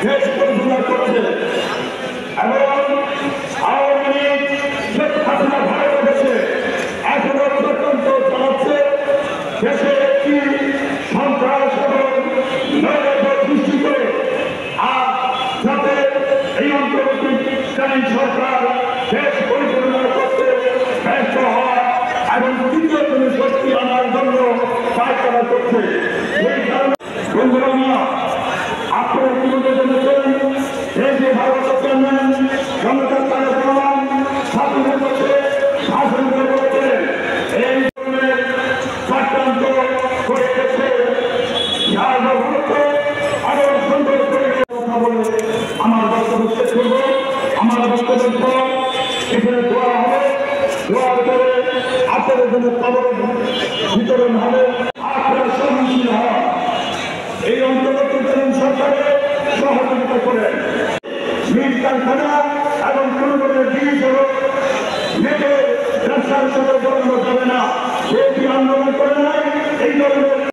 দেশ পরিচালনা করছে এবং আওয়ামী লীগ শেখ হাসিনা ভারতে বসে এখনো ষড়যন্ত্র চালাচ্ছে দেশে একটি সন্ত্রাস এবং নৈরাজ্য সৃষ্টি করে আর যাতে এই অন্তর্বর্তীকালীন সরকার দেশ পরিচালনা করতে ব্যর্থ হয় এবং তৃতীয় কোনো শক্তি আনার জন্য পায়তারা করছে। এই কারণে বন্ধুরা আপনারা কিভাবে জেনেছেন এই যে ভারতের চেয়ারম্যান জনতা তারেক রহমান স্বাধীনের বছরে ভাষণ করতে এই ধরনের চক্রান্ত করে গেছে আরো সুন্দর করে কথা বলে আমার বক্তব্য শেষ করব। আমার বক্তব্যের পর এখানে দোয়া হবে, দোয়ার করে আপনাদের জন্য খবর বিতরণ হবে। আপনারা সম্মুখীন হন, এই অন্তর্বর্তীকালীন সরকারের সহযোগিতা করেন। মিল কারখানা এবং কোন ধরনের জিনিস নেটে ব্যবসার সাথে জড়ানো যাবে না। এই আন্দোলন করে নাই এই ধরনের